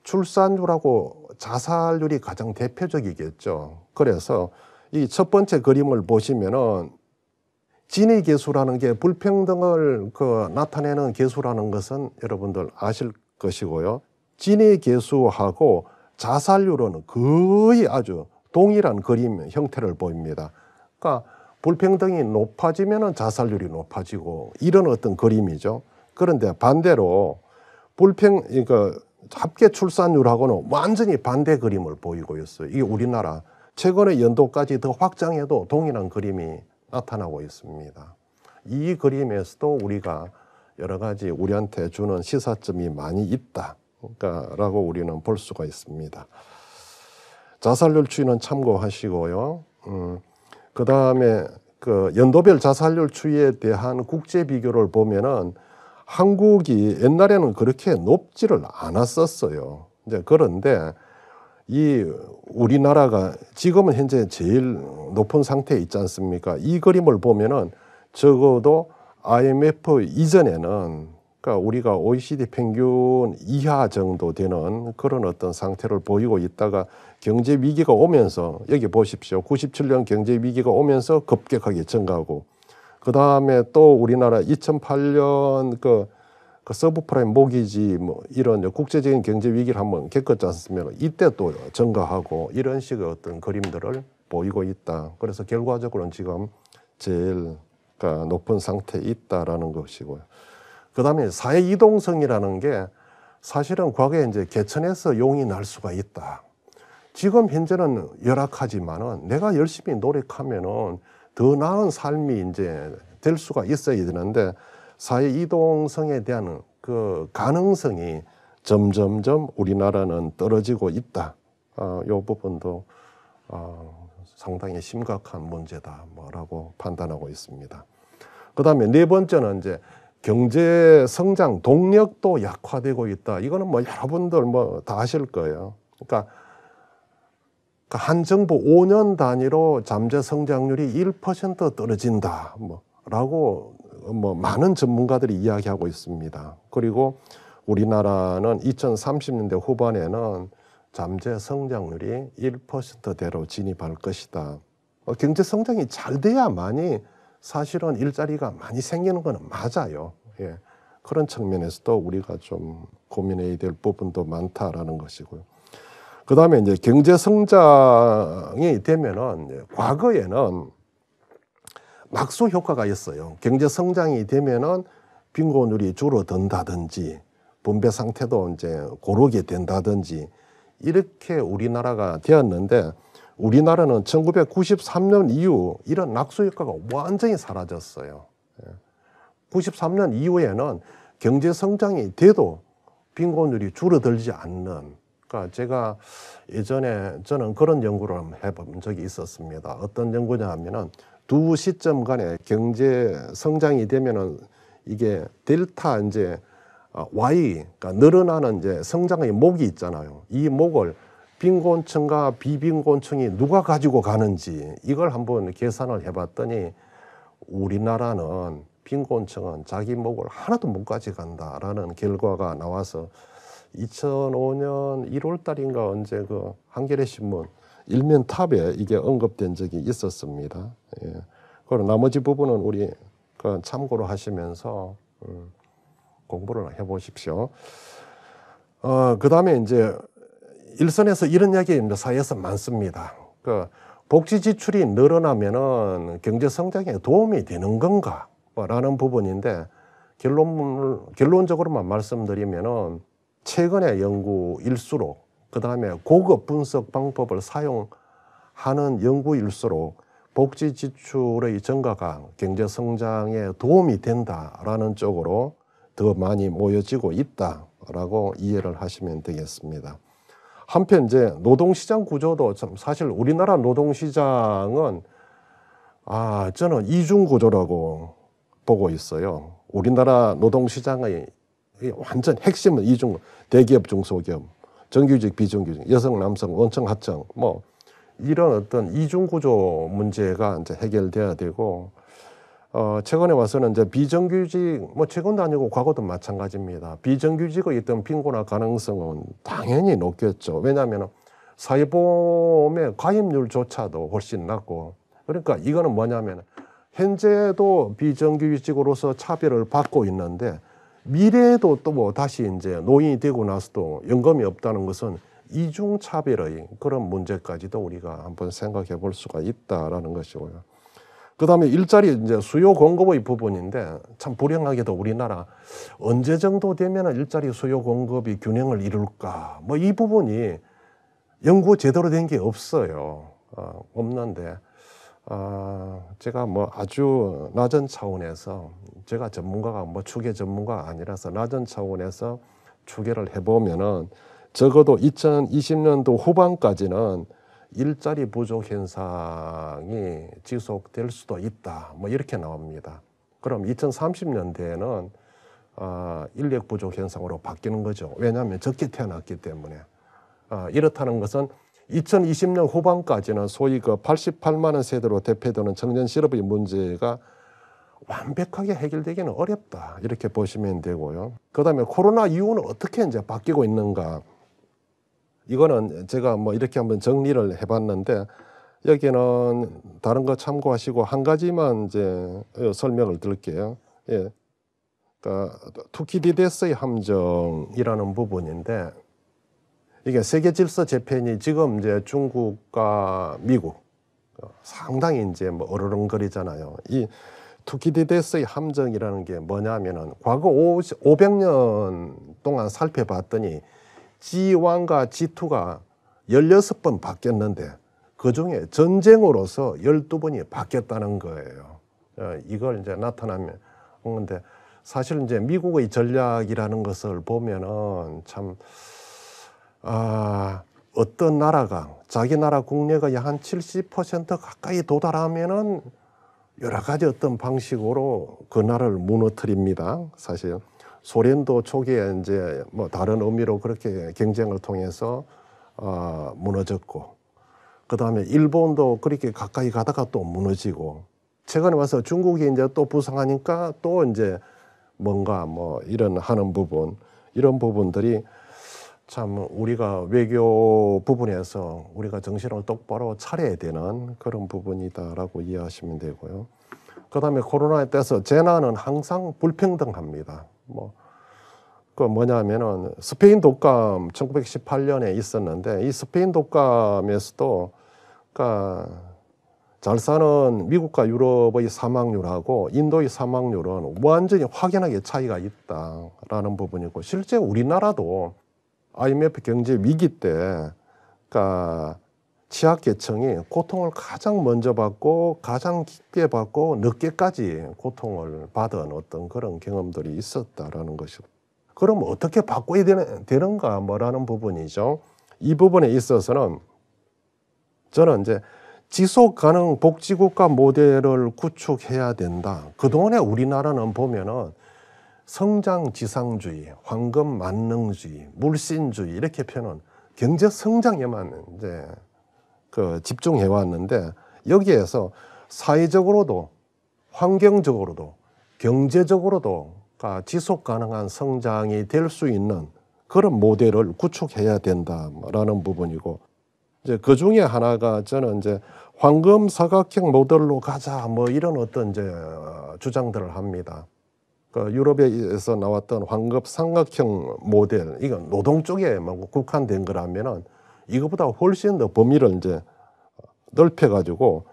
출산율하고 자살률이 가장 대표적이겠죠. 그래서 이 첫 번째 그림을 보시면은 지니 계수라는 게 불평등을 나타내는 계수라는 것은 여러분들 아실 것이고요. 지니 계수하고 자살률은 거의 아주 동일한 그림 형태를 보입니다. 그러니까 불평등이 높아지면 자살률이 높아지고 이런 어떤 그림이죠. 그런데 반대로 그러니까 합계 출산율하고는 완전히 반대 그림을 보이고 있어요. 이게 우리나라 최근의 연도까지 더 확장해도 동일한 그림이 나타나고 있습니다. 이 그림에서도 우리가 여러 가지 우리한테 주는 시사점이 많이 있다. 라고 우리는 볼 수가 있습니다. 자살률 추이는 참고하시고요. 그 다음에 그 연도별 자살률 추이에 대한 국제 비교를 보면은 한국이 옛날에는 그렇게 높지를 않았었어요. 이제 그런데 이 우리나라가 지금은 현재 제일 높은 상태에 있지 않습니까? 이 그림을 보면은 적어도 IMF 이전에는 그러니까 우리가 OECD 평균 이하 정도 되는 그런 어떤 상태를 보이고 있다가 경제 위기가 오면서 여기 보십시오. 97년 경제 위기가 오면서 급격하게 증가하고 그 다음에 또 우리나라 2008년 그 서브프라임 모기지 뭐 이런 국제적인 경제 위기를 한번 겪었지 않습니까? 이때 또 증가하고 이런 식의 어떤 그림들을 보이고 있다. 그래서 결과적으로는 지금 제일 높은 상태에 있다라는 것이고요. 그 다음에 사회 이동성이라는 게 사실은 과거에 이제 개천에서 용이 날 수가 있다. 지금 현재는 열악하지만은 내가 열심히 노력하면은 더 나은 삶이 이제 될 수가 있어야 되는데 사회 이동성에 대한 그 가능성이 점점점 우리나라는 떨어지고 있다. 이 부분도 상당히 심각한 문제다 뭐라고 판단하고 있습니다. 그 다음에 네 번째는 이제 경제 성장 동력도 약화되고 있다. 이거는 뭐 여러분들 뭐 다 아실 거예요. 그러니까 한 정부 5년 단위로 잠재 성장률이 1% 떨어진다. 라고 많은 전문가들이 이야기하고 있습니다. 그리고 우리나라는 2030년대 후반에는 잠재 성장률이 1%대로 진입할 것이다. 경제 성장이 잘 돼야만이 사실은 일자리가 많이 생기는 건 맞아요. 예. 그런 측면에서도 우리가 좀 고민해야 될 부분도 많다라는 것이고요. 그 다음에 이제 경제 성장이 되면은 과거에는 낙수 효과가 있어요. 경제 성장이 되면은 빈곤율이 줄어든다든지 분배 상태도 이제 고르게 된다든지 이렇게 우리나라가 되었는데 우리나라는 1993년 이후 이런 낙수 효과가 완전히 사라졌어요. 93년 이후에는 경제 성장이 돼도 빈곤율이 줄어들지 않는, 그러니까 제가 예전에 저는 그런 연구를 해본 적이 있었습니다. 어떤 연구냐 하면은 두 시점 간에 경제 성장이 되면은 이게 델타 이제 Y, 그러니까 늘어나는 이제 성장의 목이 있잖아요. 이 목을 빈곤층과 비빈곤층이 누가 가지고 가는지 이걸 한번 계산을 해봤더니 우리나라는 빈곤층은 자기 목을 하나도 못 가져간다라는 결과가 나와서 2005년 1월 달인가 언제 그 한겨레 신문 일면 탑에 이게 언급된 적이 있었습니다. 예. 그리고 나머지 부분은 우리 그 참고로 하시면서 공부를 해보십시오. 그 다음에 이제 일선에서 이런 이야기 사회에서 많습니다. 그 복지 지출이 늘어나면은 경제 성장에 도움이 되는 건가? 라는 부분인데 결론적으로만 말씀드리면은 최근의 연구일수록 그 다음에 고급 분석 방법을 사용하는 연구일수록 복지 지출의 증가가 경제 성장에 도움이 된다라는 쪽으로 더 많이 모여지고 있다라고 이해를 하시면 되겠습니다. 한편 이제 노동시장 구조도 참 사실 우리나라 노동시장은 저는 이중 구조라고 보고 있어요. 우리나라 노동시장의 완전 핵심은 이중, 대기업, 중소기업, 정규직, 비정규직, 여성, 남성, 원청, 하청, 뭐 이런 어떤 이중 구조 문제가 이제 해결돼야 되고, 최근에 와서는 이제 비정규직, 뭐 최근도 아니고 과거도 마찬가지입니다. 비정규직의 어떤 빈곤화 가능성은 당연히 높겠죠. 왜냐하면 사회보험의 가입률조차도 훨씬 낮고, 그러니까 이거는 뭐냐면 현재도 비정규직으로서 차별을 받고 있는데 미래에도 또 뭐 다시 이제 노인이 되고 나서도 연금이 없다는 것은 이중차별의 그런 문제까지도 우리가 한번 생각해 볼 수가 있다라는 것이고요. 그 다음에 일자리 이제 수요 공급의 부분인데 참 불행하게도 우리나라 언제 정도 되면 일자리 수요 공급이 균형을 이룰까? 뭐 이 부분이 연구 제대로 된 게 없어요. 없는데 제가 뭐 아주 낮은 차원에서 제가 전문가가 뭐 추계 전문가가 아니라서 낮은 차원에서 추계를 해보면은 적어도 2020년도 후반까지는 일자리 부족 현상이 지속될 수도 있다. 뭐 이렇게 나옵니다. 그럼 2030년대에는 인력 부족 현상으로 바뀌는 거죠. 왜냐하면 적게 태어났기 때문에. 이렇다는 것은 2020년 후반까지는 소위 그 88만 원 세대로 대표되는 청년 실업의 문제가 완벽하게 해결되기는 어렵다. 이렇게 보시면 되고요. 그 다음에 코로나 이후는 어떻게 이제 바뀌고 있는가. 이거는 제가 뭐 이렇게 한번 정리를 해봤는데, 여기는 다른 거 참고하시고 한 가지만 이제 설명을 드릴게요. 예. 그러니까 투키디데스의 함정이라는 부분인데, 이게 세계 질서 재편이 지금 이제 중국과 미국 상당히 이제 뭐 어르렁거리잖아요. 이 투키디데스의 함정이라는 게 뭐냐면은 과거 500년 동안 살펴봤더니 G1과 G2가 16번 바뀌었는데 그중에 전쟁으로서 12번이 바뀌었다는 거예요. 이걸 이제 나타나면 근데 사실 이제 미국의 전략이라는 것을 보면은 참 어떤 나라가 자기 나라 국내가 약 한 70% 가까이 도달하면은 여러 가지 어떤 방식으로 그 나라를 무너뜨립니다. 사실 소련도 초기에 이제 뭐 다른 의미로 그렇게 경쟁을 통해서 무너졌고, 그 다음에 일본도 그렇게 가까이 가다가 또 무너지고, 최근에 와서 중국이 이제 또 부상하니까 또 이제 뭔가 뭐 이런 하는 부분, 이런 부분들이 참 우리가 외교 부분에서 우리가 정신을 똑바로 차려야 되는 그런 부분이다라고 이해하시면 되고요. 그 다음에 코로나에 따라서 재난은 항상 불평등합니다. 그 뭐냐면은 스페인 독감 1918년에 있었는데 이 스페인 독감에서도 그러니까 잘 사는 미국과 유럽의 사망률하고 인도의 사망률은 완전히 확연하게 차이가 있다라는 부분이고, 실제 우리나라도 IMF 경제 위기 때 그러니까 취약계층이 고통을 가장 먼저 받고 가장 깊게 받고 늦게까지 고통을 받은 어떤 그런 경험들이 있었다라는 것이고, 그럼 어떻게 바꿔야 되는가 뭐라는 부분이죠. 이 부분에 있어서는 저는 이제 지속가능 복지국가 모델을 구축해야 된다. 그동안에 우리나라는 보면은 성장지상주의, 황금만능주의, 물신주의 이렇게 표현은 경제 성장에만 이제 집중해 왔는데, 여기에서 사회적으로도 환경적으로도 경제적으로도 지속 가능한 성장이 될 수 있는 그런 모델을 구축해야 된다라는 부분이고, 이제 그 중에 하나가 저는 이제 황금 사각형 모델로 가자 뭐 이런 어떤 이제 주장들을 합니다. 유럽에서 나왔던 황금 삼각형 모델, 이건 노동 쪽에 국한된 거라면은 이거보다 훨씬 더 범위를 이제 넓혀가지고,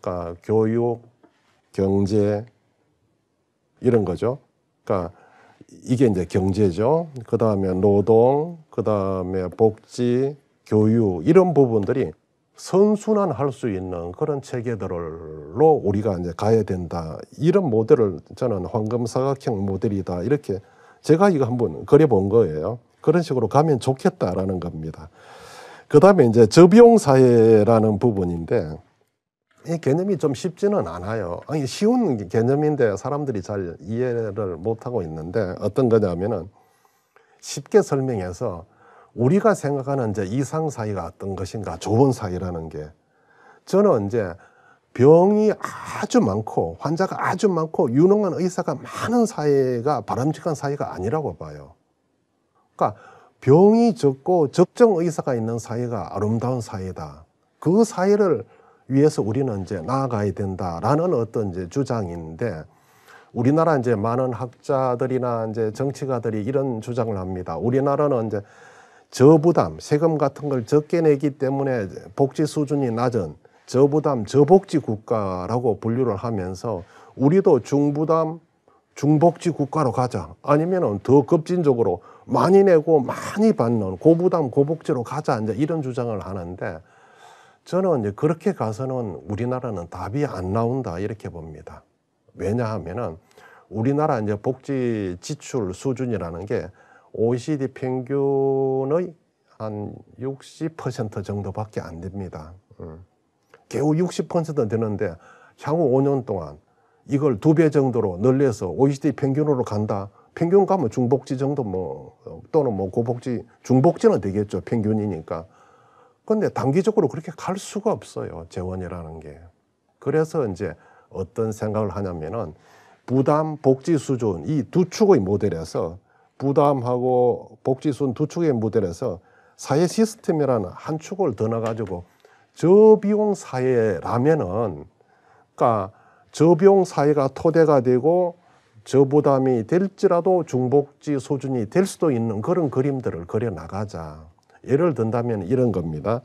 그러니까 교육, 경제 이런 거죠. 그러니까 이게 이제 경제죠. 그 다음에 노동, 그 다음에 복지, 교육 이런 부분들이 선순환할 수 있는 그런 체계들로 우리가 이제 가야 된다. 이런 모델을 저는 황금사각형 모델이다. 이렇게 제가 이거 한번 그려본 거예요. 그런 식으로 가면 좋겠다라는 겁니다. 그 다음에 이제 저비용사회라는 부분인데, 이 개념이 좀 쉽지는 않아요. 아니, 쉬운 개념인데 사람들이 잘 이해를 못하고 있는데, 어떤 거냐면은 쉽게 설명해서 우리가 생각하는 이제 이상 사회가 어떤 것인가, 좋은 사회라는 게, 저는 이제 병이 아주 많고 환자가 아주 많고 유능한 의사가 많은 사회가 바람직한 사회가 아니라고 봐요. 그러니까 병이 적고 적정 의사가 있는 사회가 아름다운 사회다. 그 사회를 위해서 우리는 이제 나아가야 된다라는 어떤 이제 주장인데, 우리나라 이제 많은 학자들이나 이제 정치가들이 이런 주장을 합니다. 우리나라는 이제 저부담, 세금 같은 걸 적게 내기 때문에 복지 수준이 낮은 저부담, 저복지 국가라고 분류를 하면서 우리도 중부담, 중복지 국가로 가자. 아니면은 더 급진적으로 많이 내고 많이 받는 고부담, 고복지로 가자. 이제 이런 주장을 하는데, 저는 이제 그렇게 가서는 우리나라는 답이 안 나온다 이렇게 봅니다. 왜냐하면은 우리나라 이제 복지 지출 수준이라는 게 OECD 평균의 한 60% 정도밖에 안 됩니다. 겨우 60% 되는데 향후 5년 동안 이걸 2배 정도로 늘려서 OECD 평균으로 간다. 평균 가면 중복지 정도 또는 고복지, 중복지는 되겠죠. 평균이니까. 근데 단기적으로 그렇게 갈 수가 없어요. 재원이라는 게. 그래서 이제 어떤 생각을 하냐면은 부담, 복지 수준 이 두 축의 모델에서 부담하고 복지 수준 두 축의 모델에서 사회 시스템이라는 한 축을 더 넣어가지고 저비용 사회라면은 그러니까 저비용 사회가 토대가 되고 저부담이 될지라도 중복지 수준이 될 수도 있는 그런 그림들을 그려 나가자. 예를 든다면 이런 겁니다.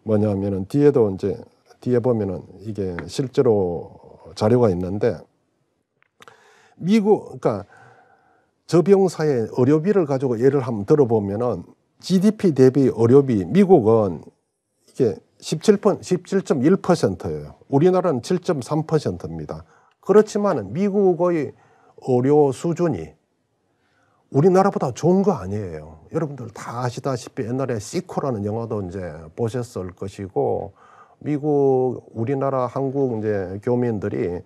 뭐냐면은 뒤에도 이제 뒤에 보면은 이게 실제로 자료가 있는데 미국 그러니까 저비용 사회 의료비를 가지고 예를 한번 들어보면은 GDP 대비 의료비 미국은 이게 17.1%예요. 우리나라는 7.3%입니다. 그렇지만 미국의 의료 수준이 우리나라보다 좋은 거 아니에요. 여러분들 다 아시다시피 옛날에 시코라는 영화도 이제 보셨을 것이고 미국, 우리나라, 한국 이제 교민들이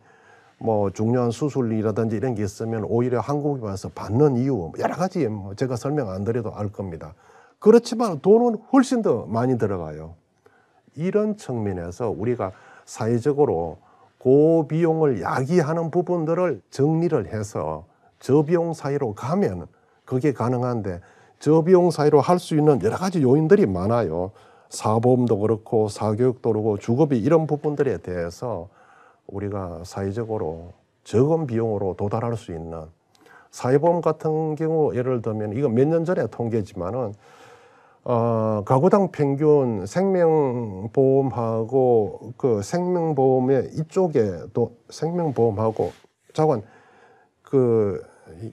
뭐 중요한 수술이라든지 이런 게 있으면 오히려 한국에 와서 받는 이유 여러 가지 제가 설명 안 드려도 알 겁니다. 그렇지만 돈은 훨씬 더 많이 들어가요. 이런 측면에서 우리가 사회적으로 고비용을 야기하는 부분들을 정리를 해서 저비용 사회로 가면 그게 가능한데 저비용 사회로 할 수 있는 여러 가지 요인들이 많아요. 사보험도 그렇고 사교육도 그렇고 주거비 이런 부분들에 대해서 우리가 사회적으로 적은 비용으로 도달할 수 있는 사회보험 같은 경우 예를 들면 이거 몇 년 전에 통계지만은 가구당 평균 생명보험하고 그 생명보험의 이쪽에 또 생명보험하고 자관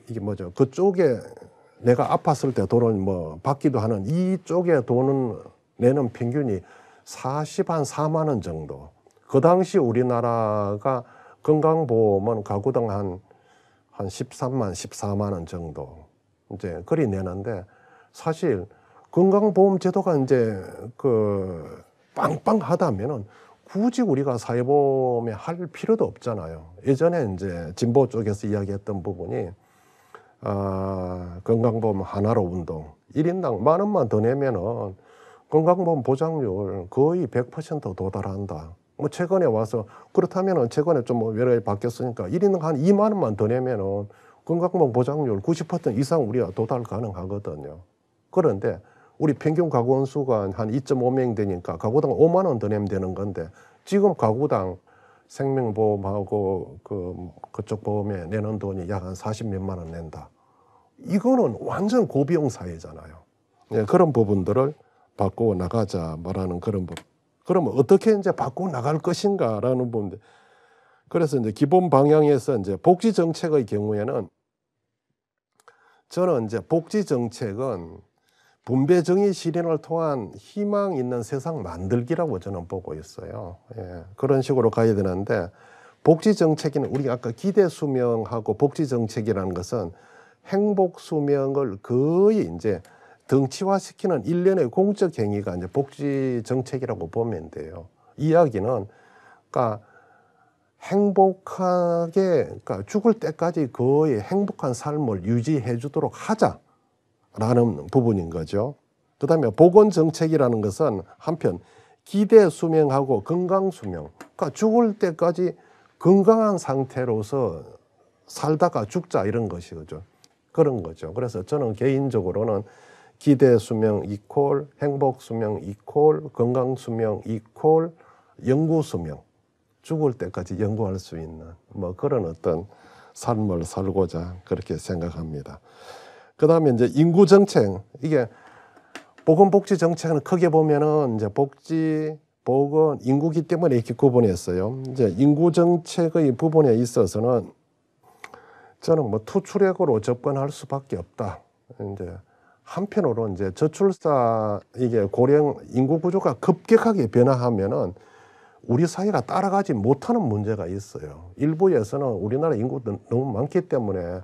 이게 뭐죠? 그쪽에 내가 아팠을 때 돈을 뭐 받기도 하는 이쪽에 돈은 내는 평균이 4만 원 정도. 그 당시 우리나라가 건강보험은 가구당 한 13만, 14만 원 정도 이제 그리 내는데 사실 건강보험 제도가 이제 빵빵하다면은 굳이 우리가 사회보험에 할 필요도 없잖아요. 예전에 이제 진보 쪽에서 이야기했던 부분이 건강보험 하나로 운동 1인당 10,000원만 더 내면은 건강보험 보장률 거의 100% 도달한다. 뭐 최근에 와서 그렇다면은 최근에 좀 여러 가지 바뀌었으니까 1인당 한 2만 원만 더 내면은 건강보험 보장률 90% 이상 우리가 도달 가능하거든요. 그런데 우리 평균 가구 원수가 한 2.5명 되니까 가구당 5만 원 더 내면 되는 건데 지금 가구당 생명보험하고 그쪽 보험에 내는 돈이 약 한 40몇만 원 낸다. 이거는 완전 고비용 사회잖아요. 네, 그런 부분들을 바꾸어 나가자 말하는 그런 부분. 그러면 어떻게 이제 바꾸어 나갈 것인가라는 부분들. 그래서 이제 기본 방향에서 이제 복지 정책의 경우에는 저는 이제 복지 정책은 분배 정의 실현을 통한 희망 있는 세상 만들기라고 저는 보고 있어요. 예, 그런 식으로 가야 되는데 복지 정책에는 우리가 아까 기대 수명하고 복지 정책이라는 것은 행복 수명을 거의 이제 덩치화시키는 일련의 공적 행위가 이제 복지 정책이라고 보면 돼요. 이야기는 그러니까 행복하게 그러니까 죽을 때까지 거의 행복한 삶을 유지해 주도록 하자라는 부분인 거죠. 그다음에 보건 정책이라는 것은 한편 기대 수명하고 건강 수명, 그러니까 죽을 때까지 건강한 상태로서 살다가 죽자 이런 것이죠. 그런 거죠. 그래서 저는 개인적으로는 기대 수명 이퀄, 행복 수명 이퀄, 건강 수명 이퀄, 영구 수명, 죽을 때까지 연구할 수 있는 뭐 그런 어떤 삶을 살고자 그렇게 생각합니다. 그다음에 이제 인구 정책, 이게 보건복지 정책은 크게 보면은 이제 복지, 보건, 인구기 때문에 이렇게 구분했어요. 이제 인구 정책의 부분에 있어서는 저는 뭐 투출액으로 접근할 수밖에 없다. 이제 한편으로 이제 저출사 이게 고령 인구 구조가 급격하게 변화하면은 우리 사회가 따라가지 못하는 문제가 있어요. 일부에서는 우리나라 인구가 너무 많기 때문에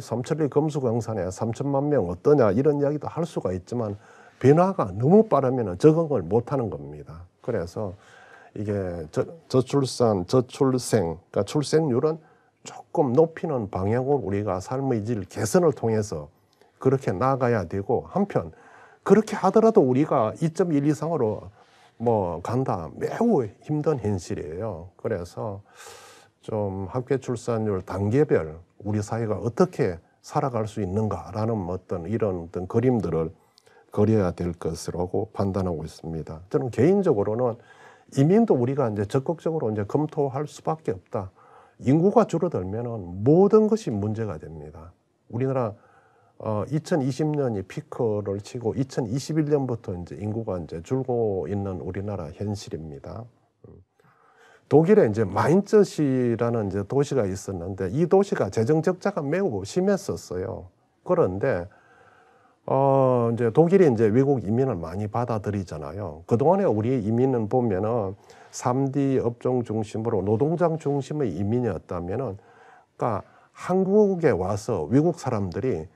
삼천리 금수강산에 3천만 명 어떠냐 이런 이야기도 할 수가 있지만 변화가 너무 빠르면 적응을 못하는 겁니다. 그래서 이게 저출생, 그러니까 출생률은 조금 높이는 방향으로 우리가 삶의 질 개선을 통해서 그렇게 나아가야 되고, 한편 그렇게 하더라도 우리가 2.1 이상으로 뭐 간다, 매우 힘든 현실이에요. 그래서 좀 합계 출산율 단계별 우리 사회가 어떻게 살아갈 수 있는가라는 어떤 이런 어떤 그림들을 그려야 될 것이라고 판단하고 있습니다. 저는 개인적으로는 이민도 우리가 이제 적극적으로 이제 검토할 수밖에 없다. 인구가 줄어들면은 모든 것이 문제가 됩니다. 우리나라 2020년이 피크를 치고 2021년부터 이제 인구가 이제 줄고 있는 우리나라 현실입니다. 독일에 이제 마인츠시라는 이제 도시가 있었는데 이 도시가 재정 적자가 매우 심했었어요. 그런데 이제 독일이 이제 외국 이민을 많이 받아들이잖아요. 그동안에 우리 이민은 보면은 3D 업종 중심으로 노동장 중심의 이민이었다면은, 그러니까 한국에 와서 외국 사람들이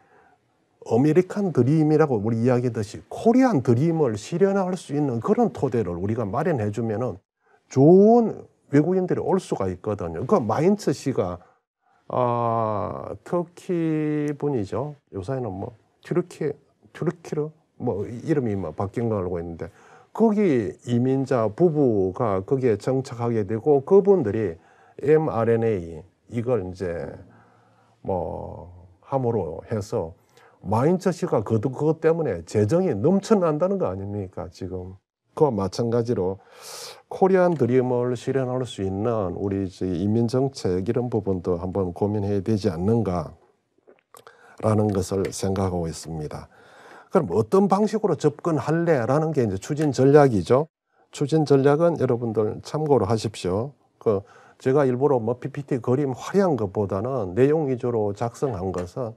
아메리칸 드림이라고 우리 이야기하듯이 코리안 드림을 실현할 수 있는 그런 토대를 우리가 마련해 주면은 좋은 외국인들이 올 수가 있거든요. 그 마인츠시가 터키 분이죠. 요새는 뭐 튀르키르 뭐 이름이 뭐 바뀐 걸 알고 있는데, 거기 이민자 부부가 거기에 정착하게 되고 그분들이 mRNA 이걸 이제 뭐 함으로 해서 마인츠시가 그것 때문에 재정이 넘쳐난다는 거 아닙니까 지금. 그와 마찬가지로 코리안 드림을 실현할 수 있는 우리 이민 정책 이런 부분도 한번 고민해야 되지 않는가라는 것을 생각하고 있습니다. 그럼 어떤 방식으로 접근할래라는 게 이제 추진 전략이죠. 추진 전략은 여러분들 참고로 하십시오. 제가 일부러 뭐 PPT 그림 화려한 것보다는 내용 위주로 작성한 것은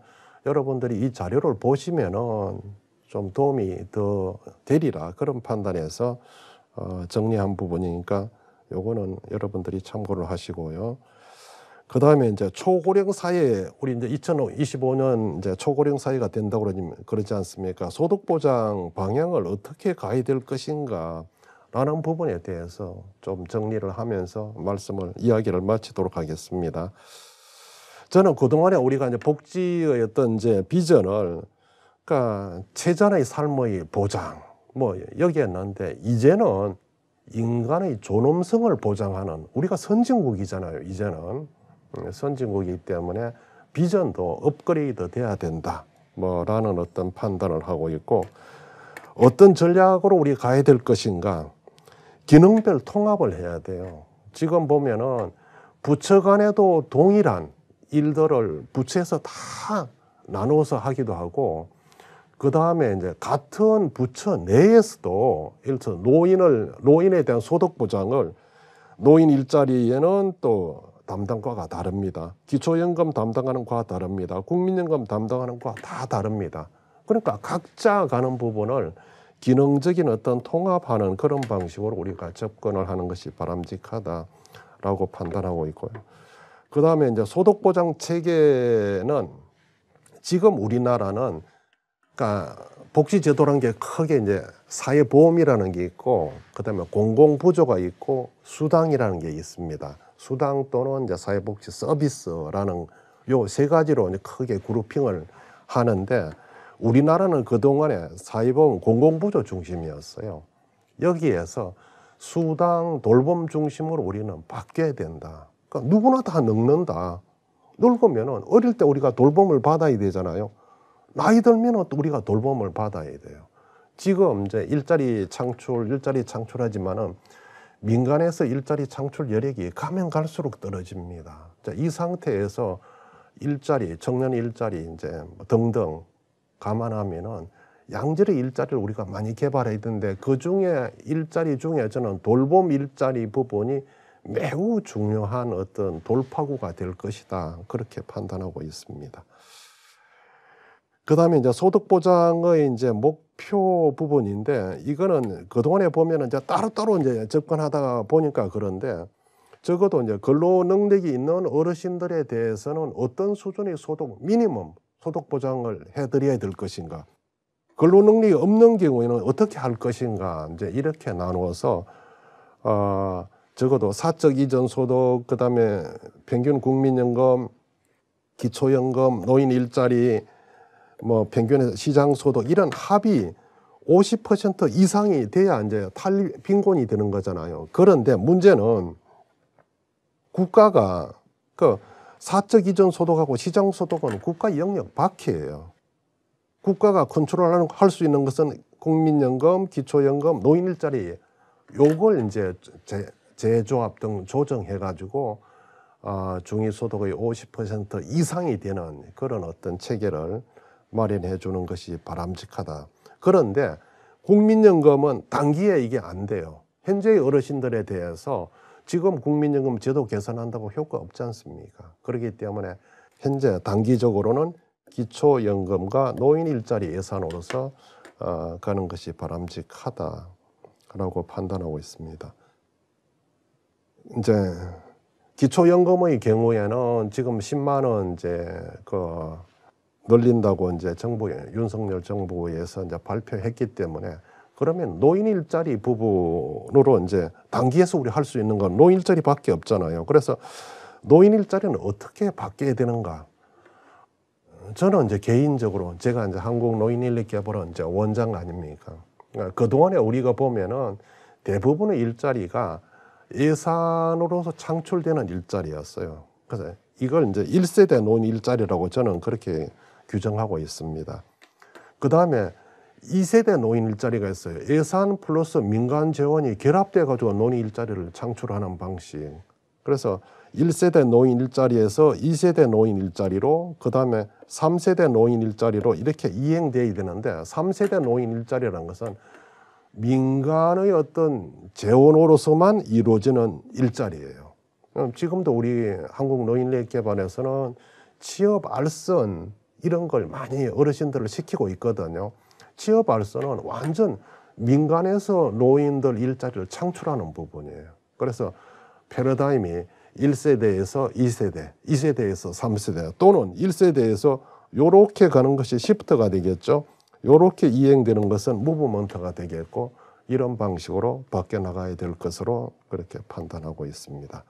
여러분들이 이 자료를 보시면은 좀 도움이 더 되리라 그런 판단에서 정리한 부분이니까 요거는 여러분들이 참고를 하시고요. 그 다음에 이제 초고령 사회, 우리 이제 2025년 이제 초고령 사회가 된다고 그러지 않습니까? 소득보장 방향을 어떻게 가야 될 것인가 라는 부분에 대해서 좀 정리를 하면서 이야기를 마치도록 하겠습니다. 저는 그동안에 우리가 이제 복지의 어떤 이제 비전을, 그러니까 최전의 삶의 보장, 뭐 여기였는데, 이제는 인간의 존엄성을 보장하는, 우리가 선진국이잖아요. 이제는 선진국이기 때문에 비전도 업그레이드 돼야 된다 라는 어떤 판단을 하고 있고, 어떤 전략으로 우리가 가야 될 것인가, 기능별 통합을 해야 돼요. 지금 보면은 부처 간에도 동일한 일들을 부처에서 다 나누어서 하기도 하고, 그 다음에 이제 같은 부처 내에서도 예를 들어 노인에 대한 소득 보장을, 노인 일자리에는 또 담당과가 다릅니다. 기초연금 담당하는 과 다릅니다. 국민연금 담당하는 과 다 다릅니다. 그러니까 각자 가는 부분을 기능적인 어떤 통합하는 그런 방식으로 우리가 접근을 하는 것이 바람직하다라고 판단하고 있고요. 그 다음에 이제 소득보장 체계는 지금 우리나라는, 그러니까 복지제도라는 게 크게 이제 사회보험이라는 게 있고, 그 다음에 공공부조가 있고, 수당이라는 게 있습니다. 수당 또는 이제 사회복지 서비스라는 요 세 가지로 이제 크게 그룹핑을 하는데, 우리나라는 그동안에 사회보험 공공부조 중심이었어요. 여기에서 수당, 돌봄 중심으로 우리는 바뀌어야 된다. 그러니까 누구나 다 늙는다. 늙으면은 어릴 때 우리가 돌봄을 받아야 되잖아요. 나이 들면은 또 우리가 돌봄을 받아야 돼요. 지금 이제 일자리 창출하지만은 민간에서 일자리 창출 여력이 가면 갈수록 떨어집니다. 자, 이 상태에서 청년 일자리 이제 등등 감안하면은 양질의 일자리를 우리가 많이 개발해야 되는데, 그 중에 일자리 중에 저는 돌봄 일자리 부분이 매우 중요한 어떤 돌파구가 될 것이다, 그렇게 판단하고 있습니다. 그 다음에 이제 소득보장의 이제 목표 부분인데, 이거는 그동안에 보면은 이제 따로따로 이제 접근하다 보니까 그런데, 적어도 이제 근로 능력이 있는 어르신들에 대해서는 어떤 수준의 미니멈 소득 보장을 해드려야 될 것인가. 근로 능력이 없는 경우에는 어떻게 할 것인가 이제 이렇게 나누어서 적어도 사적 이전 소득, 그다음에 평균 국민연금, 기초연금, 노인 일자리, 뭐 평균 시장 소득 이런 합이 50% 이상이 돼야 이제 빈곤이 되는 거잖아요. 그런데 문제는 국가가 그 사적 이전 소득하고 시장 소득은 국가 영역 밖이에요. 국가가 컨트롤할 수 있는 것은 국민연금, 기초연금, 노인 일자리 요걸 이제 재조합 등 조정해 가지고 중위소득의 50% 이상이 되는 그런 어떤 체계를 마련해 주는 것이 바람직하다. 그런데 국민연금은 단기에 이게 안 돼요. 현재의 어르신들에 대해서 지금 국민연금 제도 개선한다고 효과 없지 않습니까? 그렇기 때문에 현재 단기적으로는 기초연금과 노인 일자리 예산으로서 가는 것이 바람직하다라고 판단하고 있습니다. 이제 기초연금의 경우에는 지금 10만 원 이제 늘린다고 이제 윤석열 정부에서 이제 발표했기 때문에 그러면 노인 일자리 부분으로 이제 단기에서 우리 할 수 있는 건 노인 일자리밖에 없잖아요. 그래서 노인 일자리는 어떻게 바뀌어야 되는가? 저는 이제 개인적으로 제가 이제 한국노인인력개발원 이제 원장 아닙니까? 그러니까 그동안에 우리가 보면은 대부분의 일자리가 예산으로서 창출되는 일자리였어요. 그래서 이걸 이제 1세대 노인 일자리라고 저는 그렇게 규정하고 있습니다. 그 다음에 2세대 노인 일자리가 있어요. 예산 플러스 민간 재원이 결합돼 가지고 노인 일자리를 창출하는 방식. 그래서 1세대 노인 일자리에서 2세대 노인 일자리로, 그 다음에 3세대 노인 일자리로 이렇게 이행돼야 되는데 3세대 노인 일자리라는 것은 민간의 어떤 재원으로서만 이루어지는 일자리예요. 지금도 우리 한국노인력개발에서는 취업 알선 이런 걸 많이 어르신들을 시키고 있거든요. 취업 알선은 완전 민간에서 노인들 일자리를 창출하는 부분이에요. 그래서 패러다임이 1세대에서 2세대, 2세대에서 3세대 또는 1세대에서 요렇게 가는 것이 시프트가 되겠죠. 요렇게 이행되는 것은 무브먼트가 되겠고 이런 방식으로 바뀌어 나가야 될 것으로 그렇게 판단하고 있습니다.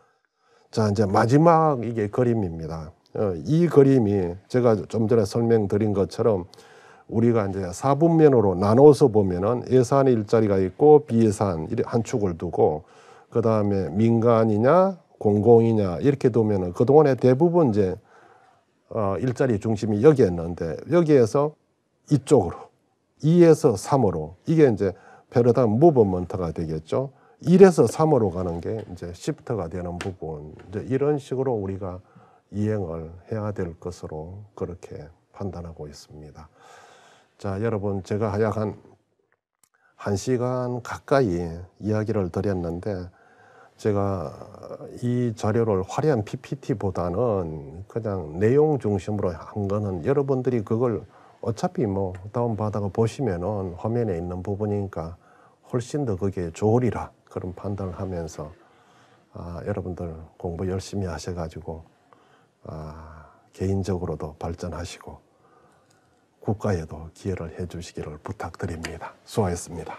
자, 이제 마지막 이게 그림입니다. 이 그림이 제가 좀 전에 설명드린 것처럼 우리가 이제 4분면으로 나눠서 보면은 예산 일자리가 있고 비예산 한 축을 두고 그 다음에 민간이냐 공공이냐 이렇게 두면은 그동안에 대부분 이제 일자리 중심이 여기였는데 여기에서 이쪽으로 2에서 3으로 이게 이제 패러다임 무브먼트가 되겠죠. 1에서 3으로 가는 게 이제 시프트가 되는 부분. 이제 이런 식으로 우리가 이행을 해야 될 것으로 그렇게 판단하고 있습니다. 자, 여러분 제가 약 한 1시간 가까이 이야기를 드렸는데 제가 이 자료를 화려한 PPT보다는 그냥 내용 중심으로 한 거는 여러분들이 그걸 어차피 뭐 다운받아가 보시면은 화면에 있는 부분이니까 훨씬 더 그게 좋으리라 그런 판단을 하면서 여러분들 공부 열심히 하셔가지고 개인적으로도 발전하시고 국가에도 기여를 해 주시기를 부탁드립니다. 수고하셨습니다.